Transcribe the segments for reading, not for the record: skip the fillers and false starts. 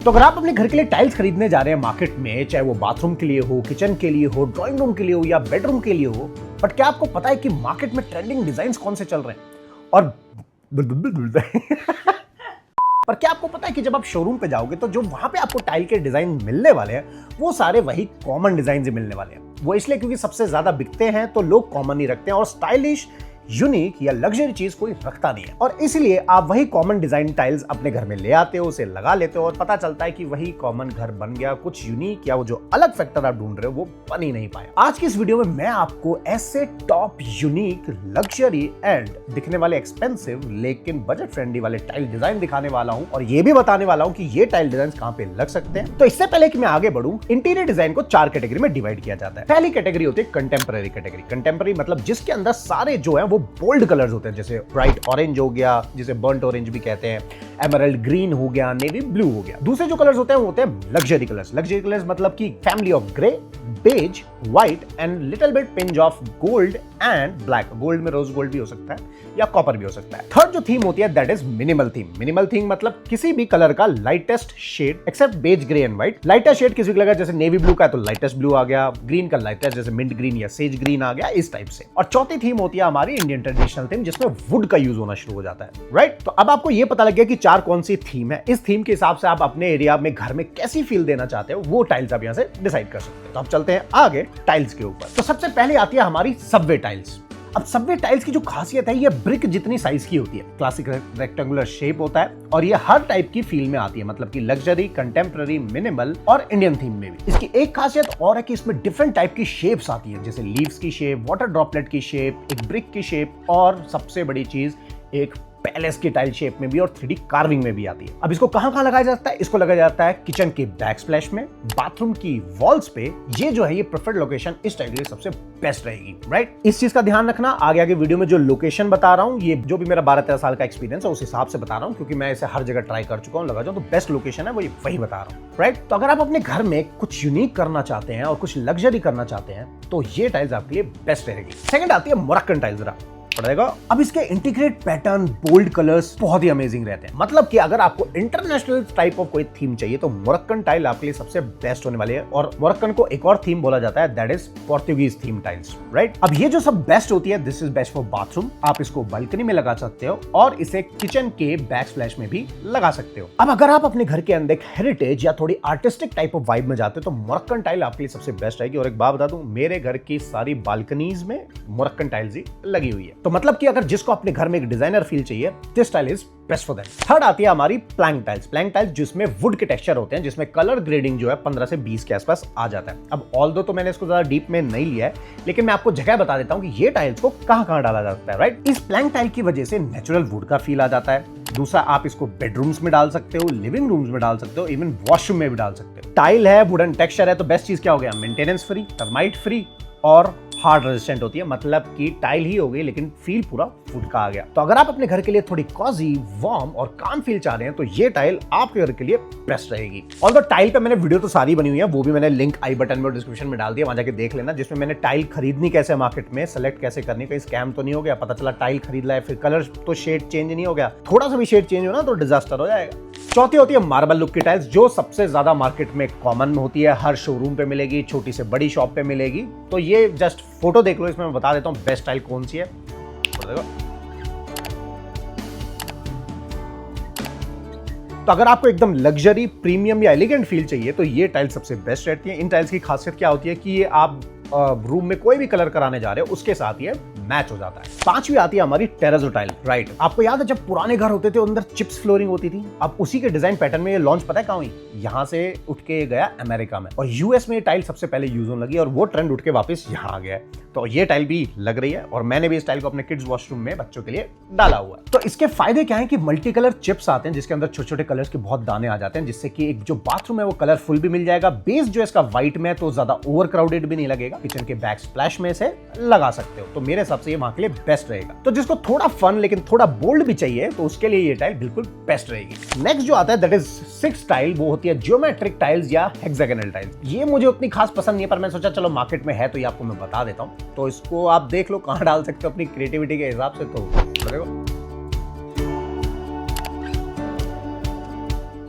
तो अगर आप अपने घर के लिए टाइल्स खरीदने जा रहे हैं मार्केट में, चाहे वो बाथरूम के लिए हो, किचन के लिए हो, ड्राइंग रूम के लिए हो या बेडरूम के लिए हो, बट क्या आपको पता है कि मार्केट में ट्रेंडिंग डिजाइन कौन से चल रहे हैं? और पर क्या आपको पता है कि जब आप शोरूम पे जाओगे तो जो वहां पे आपको टाइल के डिजाइन मिलने वाले हैं वो सारे वही कॉमन डिजाइन से मिलने वाले हैं। वो इसलिए क्योंकि सबसे ज्यादा बिकते हैं तो लोग कॉमन ही रखते हैं और स्टाइलिश, यूनिक या लग्जरी चीज कोई रखता नहीं है। और इसलिए आप वही कॉमन डिजाइन टाइल्स अपने घर में ले आते हो, उसे लगा लेते हो और पता चलता है कि वही कॉमन घर बन गया। कुछ यूनिक या वो जो अलग फैक्टर आप ढूंढ रहे हो वो बन ही नहीं पाया। आज की इस वीडियो में मैं आपको ऐसे टॉप यूनिक, लग्जरी एंड दिखने वाले एक्सपेंसिव लेकिन बजट फ्रेंडली वाले टाइल डिजाइन दिखाने वाला हूं और ये भी बताने वाला हूं कि ये टाइल डिजाइन कहां पे लग सकते हैं। तो इससे पहले कि मैं आगे बढ़ूं, इंटीरियर डिजाइन को 4 कैटेगरी में डिवाइड किया जाता है। पहली कैटेगरी होती है कंटेम्पररी कैटेगरी। कंटेम्पररी मतलब जिसके अंदर सारे जो है वो बोल्ड कलर्स होते हैं, जैसे ब्राइट ऑरेंज हो गया, जिसे बर्न्ट ऑरेंज भी कहते हैं, एमरल्ड ग्रीन हो गया, नेवी ब्लू हो गया। दूसरे जो कलर्स होते हैं वो होते हैं लग्जरी कलर्स। लग्जरी कलर्स मतलब कि family of grey, beige, white and little bit pinch of gold and black. Gold में रोज गोल्ड भी हो सकता है या कॉपर भी हो सकता है। थर्ड जो थीम होती है that is minimal theme. Minimal theme मतलब किसी भी कलर का lightest shade except beige, grey and white. Lightest shade किसी को लगा जैसे नेवी ब्लू का है तो लाइटेस्ट ब्लू आ गया, ग्रीन का लाइटेस्ट जैसे मिंट ग्रीन या सेज ग्रीन आ गया, इस टाइप से। और चौथी थीम होती है हमारी इंडियन ट्रेडिशनल थीम जिसमें वुड का यूज होना शुरू हो जाता है, राइट। तो अब आपको ये पता लग गया कि 4 कौन सी थीम है। इस थीम के हिसाब से आप अपने एरिया में घर में कैसी फील देना चाहते हो वो टाइल्स आप यहां से डिसाइड कर सकते हो। तो अब चलते हैं आगे टाइल्स के ऊपर। तो सबसे पहले आती है हमारी सबवे टाइल्स। अब सबवे टाइल्स की जो खासियत है ये ब्रिक जितनी साइज की होती है। क्लासिक रेक्टेंगुलर शेप होता है और ये हर टाइप की फील में आती है, मतलब कि लग्जरी, कंटेम्पररी, मिनिमल और इंडियन थीम में भी। इसकी एक खासियत और है कि इसमें डिफरेंट टाइप की शेप्स आती है, जैसे लीव्स की शेप, वाटर ड्रॉपलेट की शेप, एक ब्रिक की शेप और सबसे बड़ी चीज एक पैलेस की टाइल शेप में भी और 3D कार्विंग में भी आती है। अब इसको कहां लगाया जाता है? इसको लगाया जाता है किचन के बैक स्प्लैश में, बाथरूम की वॉल्स पे। ये जो है ये प्रेफर्ड लोकेशन इस टाइल के लिए सबसे बेस्ट रहेगी, राइट। इस चीज का ध्यान रखना। आगे आगे वीडियो में जो लोकेशन बता रहा हूं ये जो भी मेरा 12-13 साल का एक्सपीरियंस है उस हिसाब से बता रहा हूं, क्योंकि मैं इसे हर जगह ट्राई कर चुका हूं, लगा जाऊं तो बेस्ट लोकेशन है वही बता रहा हूं, राइट। तो अगर आप अपने घर में कुछ यूनिक करना चाहते हैं और कुछ लग्जरी करना चाहते हैं तो ये टाइल्स आपके लिए बेस्ट रहेगी। सेकंड आती है मोरक्कन टाइल्स। पड़ेगा। अब इसके इंटीग्रेट पैटर्न, बोल्ड कलर्स बहुत ही अमेजिंग रहते हैं। मतलब कि अगर आपको इंटरनेशनल टाइप ऑफ कोई थीम चाहिए तो मोरक्कन टाइल आपके लिए सबसे बेस्ट होने वाली है। और मोरक्कन को एक और थीम बोला जाता है that is Portuguese theme tiles, right. अब ये जो सब बेस्ट होती है this is best for bathroom. आप इसको बालकनी में लगा सकते हो और इसे किचन के बैक स्प्लैश में भी लगा सकते हो। अब अगर आप अपने घर के अंदर हेरिटेज या थोड़ी आर्टिस्टिक टाइप ऑफ वाइब में जाते हो तो मोरक्कन टाइल आपके लिए सबसे बेस्ट रहेगी। और एक बात बता दूं, मेरे घर की सारी बालकनीज में मोरक्कन टाइल्स ही लगी हुई है। तो मतलब कि अगर जिसको अपने घर में एक डिजाइनर फील चाहिए, this tile is best for that. Third आती है हमारी प्लैंक टाइल्स। प्लैंक टाइल्स जिसमें वुड के टेक्सचर होते हैं, जिसमें कलर ग्रेडिंग जो है 15 से 20 के आसपास आ जाता है। अब ऑल्दो तो मैंने इसको ज्यादा डीप में नहीं लिया है, लेकिन मैं आपको जगह बता देता हूं कि ये टाइल्स को कहां डाला जा सकता है, राइट। इस प्लैंक टाइल की वजह से नेचुरल वुड का फील आ जाता है। दूसरा, आप इसको बेडरूम्स में डाल सकते हो, लिविंग रूम्स में डाल सकते हो, इवन वॉशरूम में भी डाल सकते हो। टाइल है, वुडन टेक्सचर है, तो बेस्ट चीज क्या हो गया? मेंटेनेंस फ्री, टर्माइट फ्री और हार्ड रेजिस्टेंट होती है। मतलब कि टाइल ही हो गई लेकिन फील पूरा वुड का आ गया। तो अगर आप अपने घर के लिए थोड़ी कॉजी, वार्म और काम फील चाह रहे हैं तो ये टाइल आपके घर के लिए बेस्ट रहेगी। ऑल्दो टाइल पे मैंने वीडियो तो सारी बनी हुई है, वो भी मैंने लिंक आई बटन में और डिस्क्रिप्शन में डाल दिया, वहां जाके देख लेना, जिसमें मैंने टाइल खरीदनी कैसे मार्केट में, सेलेक्ट कैसे करनी, कहीं स्कैम तो नहीं हो गया, पता चला टाइल खरीद लाए फिर कलर तो शेड चेंज नहीं हो गया, थोड़ा सा भी शेड चेंज हो ना तो डिजास्टर हो जाएगा। चौथी होती है मार्बल लुक की टाइल्स, जो सबसे ज्यादा मार्केट में कॉमन होती है, हर शोरूम पे मिलेगी, छोटी से बड़ी शॉप पे मिलेगी। तो ये जस्ट फोटो देख लो, इसमें मैं बता देता हूं बेस्ट टाइल कौन सी है। तो अगर आपको एकदम लग्जरी, प्रीमियम या एलिगेंट फील चाहिए तो ये टाइल सबसे बेस्ट रहती है। इन टाइल्स की खासियत क्या होती है कि ये आप रूम में कोई भी कलर कराने जा रहे हो उसके साथ ये मैच हो जाता है। पांचवी आती है हमारी टेरेजो टाइल, राइट। आपको याद है जब पुराने घर होते थे अंदर चिप्स फ्लोरिंग होती थी? अब उसी के डिजाइन पैटर्न में ये लॉन्च पता है कहां हुई? यहां से उठ के गया अमेरिका में और यूएस में ये टाइल सबसे पहले यूज होने लगी और वो ट्रेंड उठ के वापस यहां आ गया है। तो ये टाइल भी लग रही है और मैंने भी इस टाइल को अपने किड्स वॉशरूम में बच्चों के लिए डाला हुआ है। तो इसके फायदे क्या है कि मल्टी कलर चिप्स आते हैं जिसके अंदर छोटे छोटे कलर्स के बहुत दाने आ जाते हैं, जिससे कि एक जो बाथरूम है वो कलरफुल भी मिल जाएगा। बेस जो है इसका व्हाइट में तो ज्यादा ओवर क्राउडेड भी नहीं लगेगा। किचन के बैक स्प्लैश में से लगा सकते हो, तो मेरे हिसाब से ये वहां के लिए बेस्ट रहेगा। तो जिसको थोड़ा फन लेकिन थोड़ा बोल्ड भी चाहिए तो उसके लिए ये टाइल बिल्कुल बेस्ट रहेगी। नेक्स्ट जो आता है दैट इज 6 टाइल, वो होती है ज्योमेट्रिक टाइल्स या हेक्सागोनल टाइल्स। ये मुझे उतनी खास पसंद नहीं है, पर मैं सोचा चलो मार्केट में है तो ये आपको मैं बता देता हूं। तो इसको आप देख लो कहां डाल सकते हो अपनी क्रिएटिविटी के हिसाब से। तो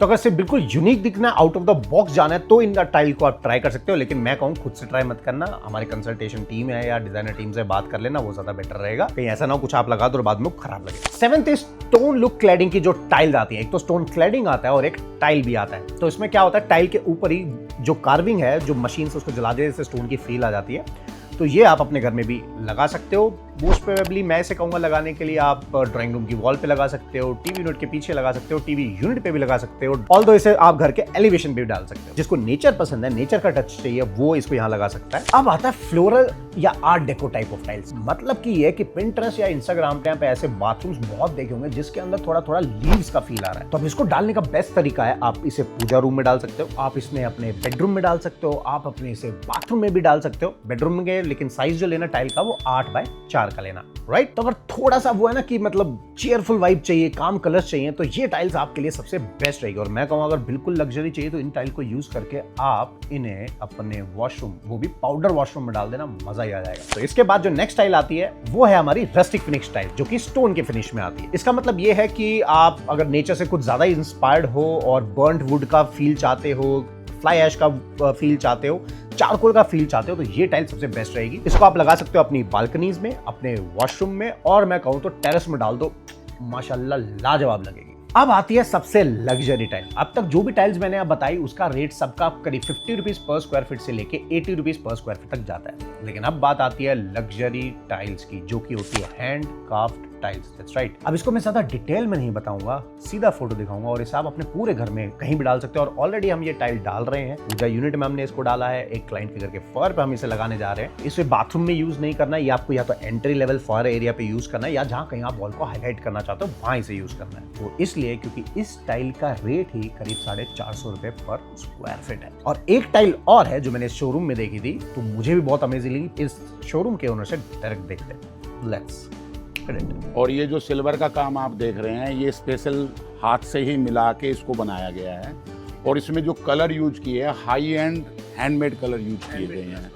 तो अगर सिर्फ बिल्कुल यूनिक दिखना है, आउट ऑफ द बॉक्स जाना है, तो इन टाइल को आप ट्राई कर सकते हो, लेकिन मैं कहूँ खुद से ट्राई मत करना। हमारी कंसल्टेशन टीम है या डिजाइनर टीम से बात कर लेना, वो ज्यादा बेटर रहेगा। कहीं ऐसा ना हो कुछ आप लगा दो और बाद में खराब लगे। 7th is stone look cladding की जो टाइल्स आती है। एक तो स्टोन क्लैडिंग आता है और एक टाइल भी आता है। तो इसमें क्या होता है, टाइल के ऊपर ही जो कार्विंग है, जो मशीन से उसको जला देने से स्टोन की फील आ जाती है। तो ये आप अपने घर में भी लगा सकते हो। मोस्ट प्रोबेबली मैं इसे कहूँगा लगाने के लिए आप ड्राइंग रूम की वॉल पे लगा सकते हो, टीवी यूनिट के पीछे लगा सकते हो, टीवी यूनिट पे भी लगा सकते हो। ऑल्दो इसे आप घर के एलिवेशन पे भी डाल सकते हो। जिसको नेचर पसंद है, नेचर का टच चाहिए, वो इसको यहाँ लगा सकता है। अब आता है फ्लोरल या art deco type of tiles. मतलब कि ये कि पिंटरेस्ट या इंस्टाग्राम पे ऐसे बाथरूम्स बहुत देखे होंगे जिसके अंदर थोड़ा थोड़ा लीव्स का फील आ रहा है। तो अब इसको डालने का बेस्ट तरीका है, आप इसे पूजा रूम में डाल सकते हो, आप इसमें अपने बेडरूम में डाल सकते हो, आप अपने इसे बाथरूम में भी डाल सकते हो। बेडरूम में, लेकिन साइज जो लेना टाइल का वो 8x4 का लेना, राइट। तो अगर थोड़ा सा वो है ना कि मतलब चेयरफुल वाइब चाहिए, काम कलर्स चाहिए, तो ये टाइल्स आपके लिए सबसे बेस्ट रहेगी। और मैं कहूँ अगर बिल्कुल लग्जरी चाहिए तो इन टाइल को यूज करके आप इन्हें अपने वॉशरूम, वो भी पाउडर वॉशरूम में डाल देना, मजा ही आ जाएगा। तो इसके बाद जो नेक्स्ट टाइल आती है वो है हमारी रस्टिक फिनिश टाइल, जो कि स्टोन के फिनिश में आती है। इसका मतलब ये है कि आप अगर नेचर से कुछ ज्यादा इंस्पायर्ड हो और बर्न्ट वुड का फील चाहते हो, फ्लाई ऐश का फील चाहते हो, चारकोल का फील चाहते हो, तो ये टाइल सबसे बेस्ट रहेगी। इसको आप लगा सकते हो अपनी बालकनीज में, अपने वॉशरूम में, और मैं कहूँ तो टेरेस में डाल दो, माशाल्लाह लाजवाब लगेगी। अब आती है सबसे लग्जरी टाइल। अब तक जो भी टाइल्स मैंने आप बताई उसका रेट सबका करीब 50 रुपीज पर स्क्वायर फीट से लेके 80 रुपीज पर स्क्वायर फीट तक जाता है। लेकिन अब बात आती है लग्जरी टाइल्स की, जो कि होती है hand craft tiles. That's right. अब इसको मैं ज्यादा डिटेल में नहीं बताऊंगा, सीधा फोटो दिखाऊंगा और इसे आप अपने पूरे घर में कहीं भी डाल सकते हो। और ऑलरेडी हम ये टाइल डाल रहे हैं, पूजा यूनिट में हमने इसको डाला है, एक क्लाइंट के घर के फ्लोर पे हम इसे लगाने जा रहे हैं। इसे बाथरूम में यूज नहीं करना है, ये आपको या तो एंट्री लेवल फ्लोर एरिया पे यूज करना है, या जहां कहीं आप वॉल को हाईलाइट करना चाहते हो वहां इसे यूज करना है। तो इसलिए क्योंकि इस टाइल का रेट ही करीब 450 रुपए पर स्क्वायर फीट है। और एक टाइल और है जो मैंने शोरूम में देखी थी, तो मुझे भी बहुत अमेजिंग लगी। इस शोरूम के ओनर से डायरेक्ट देखते हैं। लेट्स। और ये जो सिल्वर का काम आप देख रहे हैं, ये स्पेशल हाथ से ही मिला के इसको बनाया गया है। और इसमें जो कलर यूज किए हैं, high and handmade colour use किए गए हैं।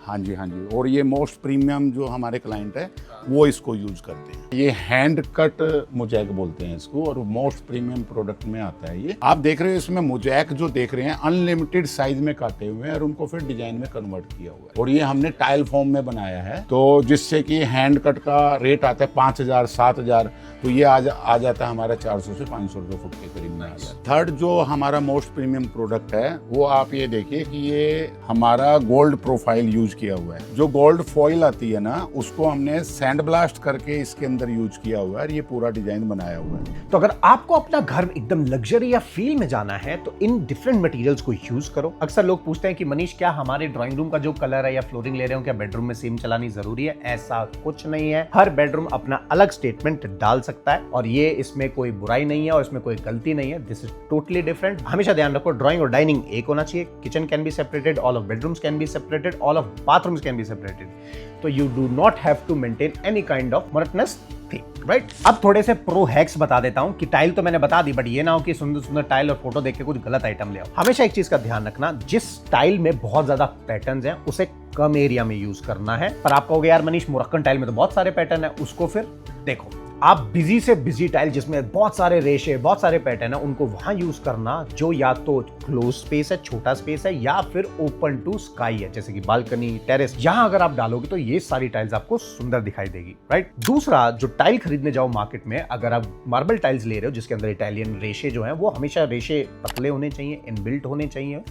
हाँ जी, हाँ जी। और ये मोस्ट प्रीमियम जो हमारे क्लाइंट है वो इसको यूज करते हैं। ये हैंड कट मोजैक बोलते हैं इसको, और मोस्ट प्रीमियम प्रोडक्ट में आता है। ये आप देख रहे हो, इसमें मोजैक जो देख रहे हैं अनलिमिटेड साइज में काटे हुए हैं और उनको फिर डिजाइन में कन्वर्ट किया हुआ है। और ये हमने टाइल फॉर्म में बनाया है, तो जिससे कि हैंड कट का रेट आता है 5000 7000, तो ये आ जाता है हमारा 400 से 500 रुपये फुट के करीब में आ जाता है। थर्ड जो हमारा मोस्ट प्रीमियम प्रोडक्ट है वो आप ये देखिए कि ये हमारा गोल्ड प्रोफाइल यूज किया हुआ है। जो गोल्ड फॉइल आती है ना, उसको हमने सैंड ब्लास्ट करके इसके अंदर यूज किया हुआ है और ये पूरा डिजाइन बनाया हुआ है। तो अगर आपको अपना घर एकदम लग्जरी या फील में जाना है तो इन डिफरेंट मटेरियल्स को यूज करो। अक्सर लोग पूछते हैं कि मनीष, क्या हमारे ड्राइंग रूम का जो कलर है या फ्लोरिंग ले रहे हो, क्या बेडरूम में सेम चलानी जरूरी है? ऐसा कुछ नहीं है। हर बेडरूम अपना अलग स्टेटमेंट डाल सकता है और ये इसमें कोई बुराई नहीं है और इसमें कोई गलती नहीं है। This is totally different. हमेशा ध्यान रखो, ड्राइंग और डाइनिंग एक होना चाहिए। Kitchen can be separated, all of bedrooms can be separated, all of bathrooms can be separated. तो you do not have to maintain any kind of monotonous thing, right? अब थोड़े से प्रो हैक्स बता देता हूं कि टाइल तो मैंने बता दी, बट ये ना हो कि सुंदर सुंदर टाइल और फोटो देख के कुछ गलत आइटम ले आओ। हमेशा एक चीज का ध्यान रखना, जिस टाइल में बहुत ज्यादा पैटर्न्स हैं उसे कम एरिया में यूज करना है। पर आप कहोगे यार मनीष, मोरक्कन टाइल में तो बहुत सारे पैटर्न है, उसको फिर देखो, आप बिजी से बिजी टाइल जिसमें बहुत सारे रेशे, बहुत सारे पैटर्न है, उनको वहां यूज करना जो या तो क्लोज स्पेस है, छोटा स्पेस है, या फिर ओपन टू स्काई है, जैसे कि बालकनी, टेरेस। यहां अगर आप डालोगे तो ये सारी टाइल्स आपको सुंदर दिखाई देगी, राइट? दूसरा, जो टाइल खरीदने जाओ मार्केट में, अगर आप मार्बल टाइल्स ले रहे हो जिसके अंदर इटालियन रेशे जो है, वो हमेशा रेशे पतले होने चाहिए, इनबिल्ट होने चाहिए,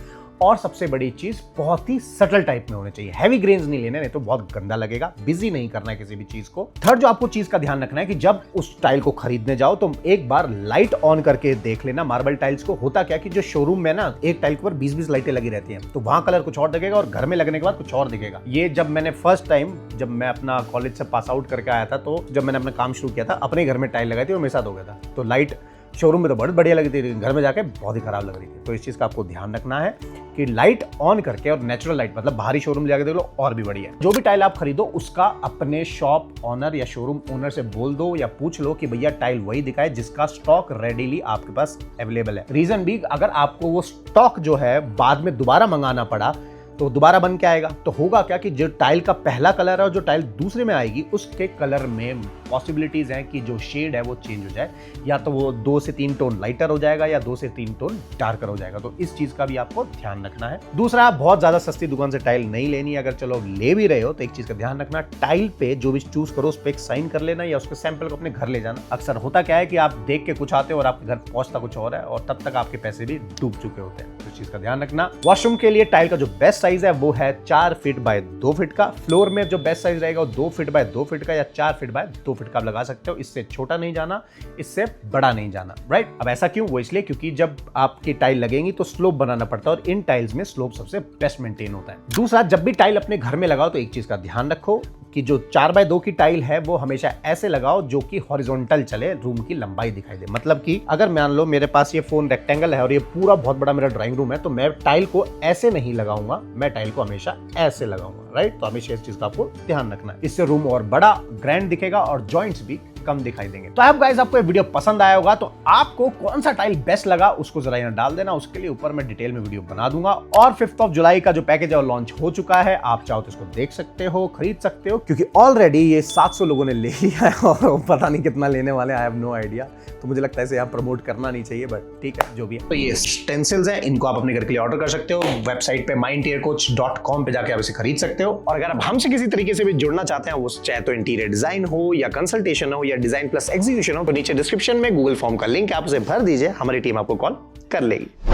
और सबसे बड़ी चीज बहुत ही सटल टाइप में होने चाहिए। हैवी ग्रेन्स नहीं लेने, नहीं तो बहुत गंदा लगेगा। बिजी नहीं करना है किसी भी चीज को। थर्ड, जो आपको चीज का ध्यान रखना है कि जब उस टाइल को खरीदने जाओ तो एक बार लाइट ऑन करके देख लेना। मार्बल टाइल्स को होता क्या कि जो शोरूम में ना एक टाइल के ऊपर 20-20 लाइटें लगी रहती हैं, तो वहां कलर कुछ और दिखेगा और घर में लगने के बाद कुछ और दिखेगा। ये जब मैंने फर्स्ट टाइम, जब मैं अपना कॉलेज से पास आउट करके आया था, तो जब मैंने अपना काम शुरू किया था, अपने घर में टाइल लगाई थी और मेरे साथ हो गया था। तो लाइट शोरूम में तो बहुत बढ़िया लगी थी, लेकिन घर में जाके बहुत ही खराब लग रही थी। तो इस चीज का आपको ध्यान रखना है कि लाइट ऑन करके, और नेचुरल लाइट मतलब बाहरी शोरूम जाके देख लो और भी बढ़िया है। जो भी टाइल आप खरीदो उसका अपने शॉप ऑनर या शोरूम ओनर से बोल दो या पूछ लो कि भैया टाइल वही दिखाए जिसका स्टॉक रेडीली आपके पास अवेलेबल है। रीजन भी, अगर आपको वो स्टॉक जो है बाद में दोबारा मंगाना पड़ा तो दोबारा बन के आएगा। तो होगा क्या कि जो टाइल का पहला कलर है और जो टाइल दूसरे में आएगी उसके कलर में पॉसिबिलिटीज हैं कि जो शेड है वो चेंज हो जाए, या तो वो 2 से 3 टोन लाइटर हो जाएगा या 2 से 3 टोन डार्कर हो जाएगा। तो इस चीज का भी आपको ध्यान रखना है। दूसरा, बहुत ज्यादा सस्ती दुकान से टाइल नहीं लेनी। अगर चलो ले भी रहे हो तो एक चीज का ध्यान रखना, टाइल पे जो भी चूज करो उस पर एक साइन कर लेना या उसके सैंपल को अपने घर ले जाना। अक्सर होता क्या है कि आप देख के कुछ आते हो और आपके घर पहुंचता कुछ और है और तब तक आपके पैसे भी डूब चुके होते हैं। तो इस चीज का ध्यान रखना। वॉशरूम के लिए टाइल का जो बेस्ट साइज है वो है 4 फीट बाय 2 फीट का। फ्लोर में जो बेस्ट साइज रहेगा वो 2 फीट बाय 2 फीट का या 4 फीट बाय 2 फीट का आप लगा सकते हो। इससे छोटा नहीं जाना, इससे बड़ा नहीं जाना, राइट। अब ऐसा क्यों? वो इसलिए क्योंकि जब आपकी टाइल लगेंगी तो स्लोप बनाना पड़ता है और इन टाइल्स में स्लोप सबसे बेस्ट मेंटेन होता है। दूसरा, जब भी टाइल अपने घर में लगाओ तो एक चीज का ध्यान रखो कि जो 4 बाय 2 की टाइल है वो हमेशा ऐसे लगाओ जो कि हॉरिजॉन्टल चले, रूम की लंबाई दिखाई दे। मतलब कि अगर मान लो मेरे पास ये फोन रेक्टेंगल है और ये पूरा बहुत बड़ा मेरा ड्राइंग रूम है, तो मैं टाइल को ऐसे नहीं लगाऊंगा, मैं टाइल को हमेशा ऐसे लगाऊंगा, राइट। तो हमेशा इस चीज का आपको ध्यान रखना है। इससे रूम और बड़ा ग्रैंड दिखेगा और जॉइंट्स भी कम दिखाई देंगे। तो अब गाइस आपको ये वीडियो पसंद आया होगा, तो आपको कौन सा टाइल बेस्ट लगा उसको जरा यहाँ डाल देना। उसके लिए ऊपर मैं डिटेल में वीडियो बना दूंगा। और 5 जुलाई का जो पैकेज है वो लॉन्च हो चुका है। आप चाहो तो इसको देख सकते हो, खरीद सकते हो, क्योंकि ऑलरेडी ये 700 लोगों ने ले लिया है और पता नहीं कितना लेने वाले, आई हैव नो आइडिया। तो मुझे लगता है इसे यहाँ प्रमोट करना नहीं चाहिए, बट ठीक है, जो भी है। तो ये स्टेंसिल्स हैं, इनको आप अपने घर के लिए ऑर्डर कर सकते हो। वेबसाइट पे mindinteriorcoach.com पे जाके आप इसे खरीद सकते हो। और अगर आप हमसे किसी तरीके से भी जुड़ना चाहते हैं, वो चाहे तो इंटीरियर डिजाइन हो या कंसल्टेशन हो या डिजाइन प्लस एग्जीक्यूशन हो, तो नीचे डिस्क्रिप्शन में गूगल फॉर्म का लिंक है, आप उसे भर दीजिए, हमारी टीम आपको कॉल कर लेगी।